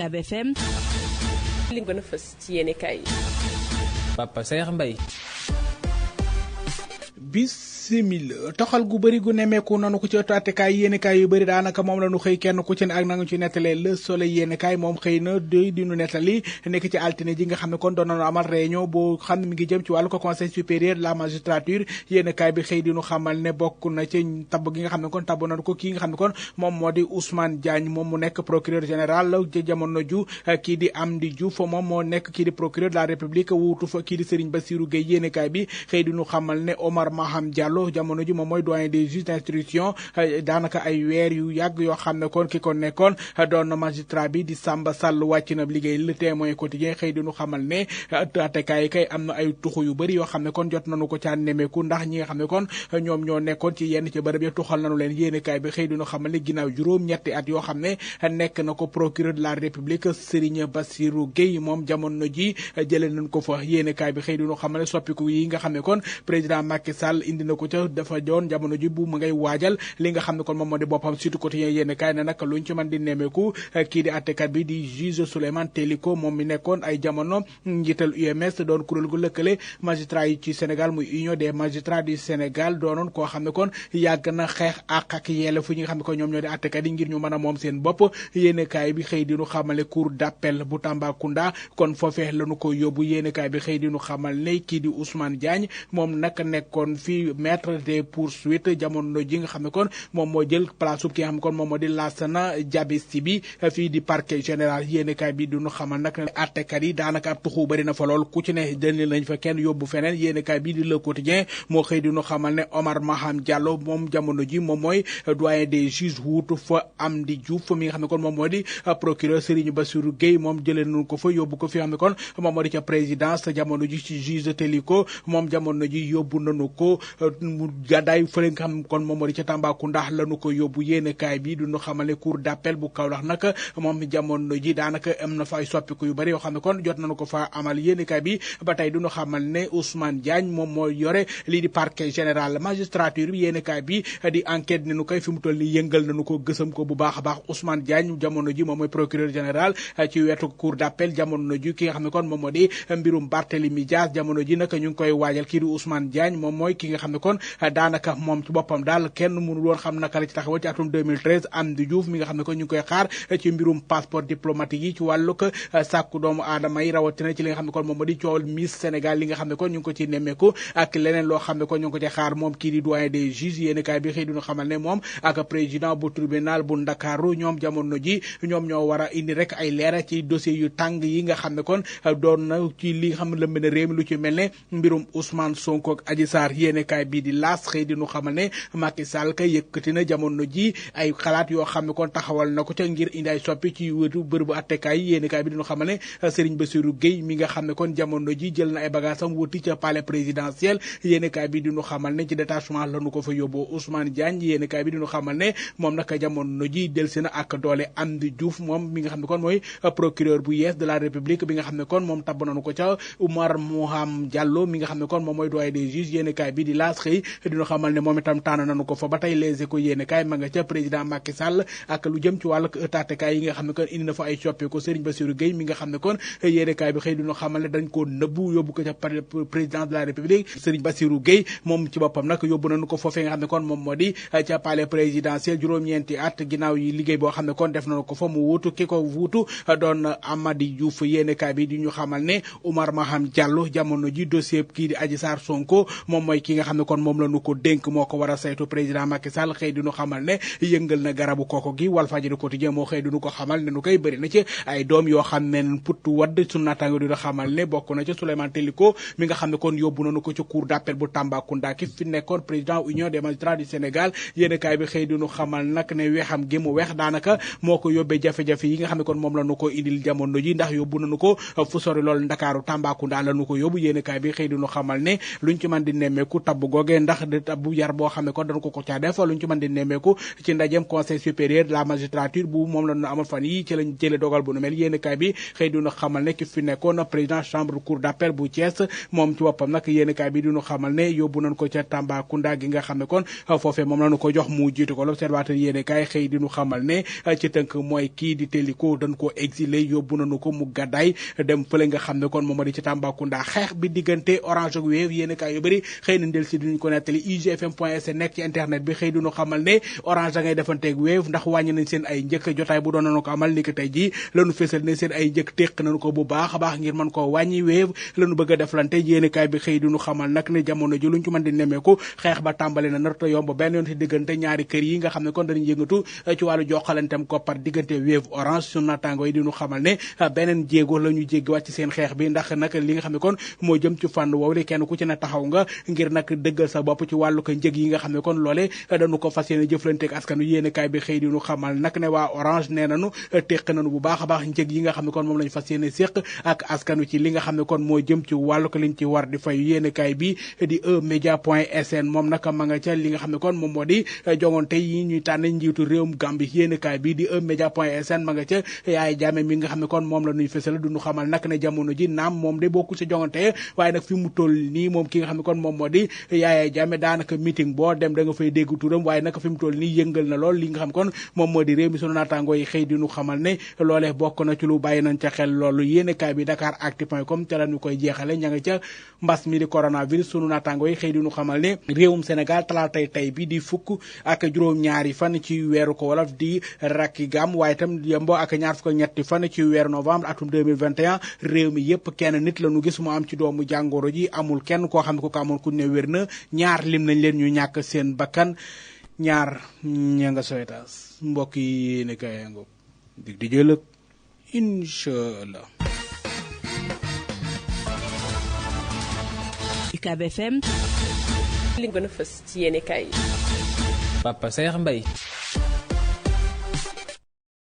UCAB FM. li gën a fës ci yéene kaay yi. Papa Saer Mbaye. bisimila toxal gu bëri gu nemeeku nanu ko ci ëttu attekaay yéenekaay yu bëri daanaka moom la ñu xëy kenn ku ci ne ak nangu ci nettalee Le Soleil yéenekaay moom xëy na doy di nu nettali nekk ci altine ji nga xam ne kon doon nañu amal réunion boo xam ne mi ngi jëm ci wàllu ko conseil supérieur de la magistrature yéenekaay bi xëy di nu xamal ne bokk na ci tabb gi nga xam ne kon tabb nañu ko kii nga xam ne kon moom moo di Ousmane Diagne moom mu nekk procureur général ci jamono ju kii di Amdi Diouf moom moo nekk kii di procureur de la république wuutu fa kii di Serigne Bassirou Gueye yéenekaay bi xëy di nu xamal ne Omar Maham Diallo jamono ji moom mooy doyen des juges d'instruction daanaka ay weer yu yàgg yoo xam ne kon ki ko nekkoon doon na magistrat bi di Samba Sall wàcc na liggéey Le Témoin quotidien xëy di nu xamal ne attekaay kay am na ay tuxu yu bëri yoo xam ne kon jot nañu ko caa nemeeku ndax ñi nga xam ne kon ñoom ñoo nekkoon ci yenn ci bërëb yi tuxal nañu leen yéenekaay bi xëy di nu xamal ne ginnaaw juróom-ñetti at yoo xam ne nekk na ko procureur de la république Serigne Bassirou Gueye moom jamono ji jëlee nañ ko fa yéenekaay bi xëy di nu xamal ne soppiku yi nga xam ne kon président Macky Sall indi na ko ca dafa doon jamono ji bu mu ngay waajal li nga xam ne kon moom moo di boppam surtout quotidien yéen kaay ne nag luñ ci mën di nemmeeku kii di attekat bi di juge Souleymane Teliko moom mi nekkoon ay jamono njiital UMS doon kuréel gu lëkkale magistrat yi ci Sénégal muy union des magistrats du Sénégal doonoon koo xam ne kon yàgg na xeex ak yelleefu ñi nga xam ne kon ñoom ñoo di attekat yi ngir ñu mën a moom seen bopp yéen kaay bi xëy di nu xamale cour d'appel bu Tambacounda kon foofee lañu ko yóbbu yéen kaay bi xëy di nu xamal ne kii di Ousmane Diagne moom nag nekkoon fi maître des poursuites jamono ji nga xam ne kon moom moo jël place ki nga xam ne kon moom moo di Lassana Diabessi bi fii di parquet général yéenekaay bi duñu xamal nag ne attekat yi daanaka ab tuxu bëri na fa lool ku ci ne dënli lañ fa kenn yóbbu feneen yéenekaay bi di Le Quotidien moo xëy diñu xamal ne Omar Maham Diallo moom jamono ji moom mooy doyen des juges wuutu fa Amdi Diouf mi nga xam ne kon moom moo di procureur Serigne Bassirou Gueye moom jëlee nañu ko fa yóbbu ko fi nga xam ne kon moom moo di ca présidence jamono ji ci juge Teliko moom jamono ji yóbbu nañu ko mu gàddaay fële nga xam kon moom moo di ca Tambacounda lañu ko yóbbu yéenekaay bi duñu xamal ne cour d'appel bu Kaolack nag moom jamono ji daanaka am na fa ay soppiku yu bëri yoo xam ne kon jot nañu ko fa amal yéenekaay bi ba tey duñu xamal ne Ousmane Diagne moom moo yore lii di parquet général magistrature bi yéenekaay bi di enquête ni nu koy fi mu toll ni yëngal nañu ko gësam ko bu baax a baax Ousmane Diagne jamono ji moom mooy procureur général ci wetu cour d'appel jamono ji ki nga xam ne kon moom moo di mbirum Barthélémy Dias jamono ji nag ñu ngi koy waajal kii di Ousmane Diagne moom mooy ki nga xam ne kon daanaka moom ci boppam daal kenn mënu woon xam naka la ci taxawal ci atum 2013 Amdi Diouf mi nga xam ne kon ñu ngi koy xaar ci mbirum passeport diplomatique yi ci wàllug sàkku doomu aadama yi rawatina ci li nga xam ne kon moom moo di coowal Miss Sénégal li nga xam ne kon ñu ngi ko ci nemmeeku ak leneen loo xam ne kon ñu ngi ko ci xaar moom kii di doyen des juges yéenekaay bi xëy duñu xamal ne moom ak président bu tribunal bu Ndakaaru ñoom jamono ji ñoom ñoo war a indi rek ay leera ci dossier yu tàng yi nga xam ne kon doon na ci li nga xam ne la mën a réew mi lu ci mel ne mbirum Ousmane Sonko ak Adji Sarr yéenekaay bi di laas xëy di nu xamal ne Macky Sall kay yëkkati na jamono ji ay xalaat yoo xam ne kon taxawal na ko ca ngir indi ay soppi ci wëtu bërëbu attekaay yi yéenekaay bi di nu xamal ne Serigne Bassirou Gueye mi nga xam ne kon jamono ji jël na ay bagaasam wuti ca palais présidentiel yéenekaay bi di nu xamal ne ci détachement la nu ko fa yóbboo Ousmane Diagne yéenekaay bi di nu xamal ne moom nag jamono ji delsi na ak doole Amdi Diouf moom mi nga xam ne kon mooy procureur bu yees de la République bi nga xam ne kon moom tabb nañu ko ca Oumar Moham Diallo mi nga xam ne kon moom mooy doyen des juges yéenekaay bi di laas xëy dinu xamal ne moom itam tànn nañu ko fa ba tey Les Échos yéenekaay ma nga ca président Macky Sall ak lu jëm ci wàllu ëttaatekaay yi nga xam ne kon indi na fa ay soppeeku Serigne Bassirou Gueye mi nga xam ne kon yéenekaay bi xëy dinu xamal ne dañ koo nëbbu yóbbu ko ca président de la République Serigne Bassirou Gueye moom ci boppam nag yóbbu nañu ko foofee nga xam ne kon moom moo di ca palais présidentiel juróom-ñeenti at ginnaaw yi liggéey boo xam ne kon def nañu ko fa mu wuutu ki ko wuutu doon Amady Diouf yéenekaay bi di ñu xamal ne Oumar Maham Diallo jamono ji dossier kii di Adji Sarr Sonko moom mooy ki nga xam ne kon moom la ñu ko dénk moo ko war a saytu président Macky Sall xëy di ñu xamal ne yëngal na garabu kooko gi Walfadjri quotidien moo xëy di ñu ko xamal ne nu koy bëri na ci ay doom yoo xam ne put wadd sunu naataango di xamal ne bokk na ci Souleymane Teliko mi nga xam ne kon yóbbu nañu ko ci cour d'appel bu Tambacounda ki fi nekkoon président union des magistrats du Sénégal yéenekaay bi xëy di ñu xamal nag ne weexam gi mu weex daanaka moo ko yóbbee jafe-jafe yi nga xam ne kon moom la ñu ko indil jamono ji ndax yóbbu nañu ko fu sori lool Ndakaaru Tambacounda la ñu ko yóbbu yéenekaay bi xëy di ñu xamal ne luñ ci mën di nemmeeku tabb googe googee ndax bu yar boo xam ne kon dañu ko caa def lu ñu ci mën di nemmeeku ci ndajem conseil supérieur de la magistrature bu moom la ñu amal fan yi ci lañ jële dogal bu nu mel yéenekaay bi xëy duna xamal ne ki fi nekkoon président chambre cour d'appel bu Thiès moom ci boppam nag yéenekaay bi duñu xamal ne yóbbu nañ ko ca Tambacounda gi nga xam ne kon foofee moom lañu ko jox mu jiitu ko l'observateur yéenekaay xëy diñu xamal ne ci tënk mooy kii di Téliko dañ ko exilé yóbbu nañu ko mu gàddaay dem fële nga xam ne kon moom di ci Tambacounda xeex bi diggante Orange ak Wave yéenekaay yu bëri xëy na del si duñu ko nettali igfm.sn nekk ci internet bi xëy duñu xamal ne Orange da ngay defanteeg Wave ndax wàññi nañ seen ay njëkk jotaay bu doon nañu ko amal ni ki tey ji lañu fésal ne seen ay njëkk téq nañu ko bu baax a baax ngir mën koo wàññi Wave lañu bëgg a deflante yéenekaay bi xëy duñu xamal nag ne jamono ji luñ ci mën di nemmeeku xeex ba tàmbali na narta yomb benn yoon ci diggante ñaari kër yi nga xam ne kon dañuy yëngatu ci wàllu joxalantem koppar diggante Wave Orange sunu naataango yi diñu xamal ne beneen jéego la ñu jéggi wàcc seen xeex bi ndax nag li nga xam ne kon moo jëm ci fànn woowu li kenn ku ci ne taxaw nga ngir nag dëggal sa bopp ci wàllu ko njëg yi nga xam ne kon loole dañu ko fas yéene jëflanteeg askanu yéenekaay bi xëy diñu xamal nag ne waa Orange nee nañu téq nañu bu baax a baax njëg yi nga xam ne kon moom lañu fas yéene séq ak askanu ci li nga xam ne kon moo jëm ci wàllu ko liñ ci war di fay yéenekaay bi di eMédia.sn moom nag ma nga ca li nga xam ne kon moom moo di jongante yi ñuy tànn njiitu réewum Gambie yéenekaay bi di eMédia.sn ma nga ca Yaya Jammeh mi nga xam ne kon moom la ñuy fësal duñu xamal nag ne jamono ji naam moom de bokkul ci jongante waaye nag fi mu toll nii moom ki nga xam ne kon moom moo di Yaya Jammeh daanaka meeting boo dem da nga fay dégg turam waaye nag fi mu toll nii yëngal na lool li nga xam kon moom moo di réew mi sunu naataangoo yi xëy diñu xamal ne loolee bokk na ci lu bàyyi nañ ca xel loolu yéenekaay bi Dakaractu.com ca la ñu koy jeexale ña nga ca mbas mi di coronavirus sunu naataangoo yi xëy diñu xamal ne réewum Sénégal talaatay tey bi di fukk ak juróom-ñaari fan ci weeru ko wolof di rakki gam waaye itam yembo ak ñaar fukk ak ñetti fan ci weeru novembre atum 2021 réew mi yépp kenn nit la ñu gis mu am ci doomu jàngoro ji amul kenn koo xam ne ko amoon ku ne wér na ñaar lim nañ leen ñu ñàkk seen bakkan ñaar ña nga soytaas mbokk yi yéene kay ngoog dig di jëlëg inshallah. UCAB FM li gën a fës ci yéene kay Papa Saer Mbaye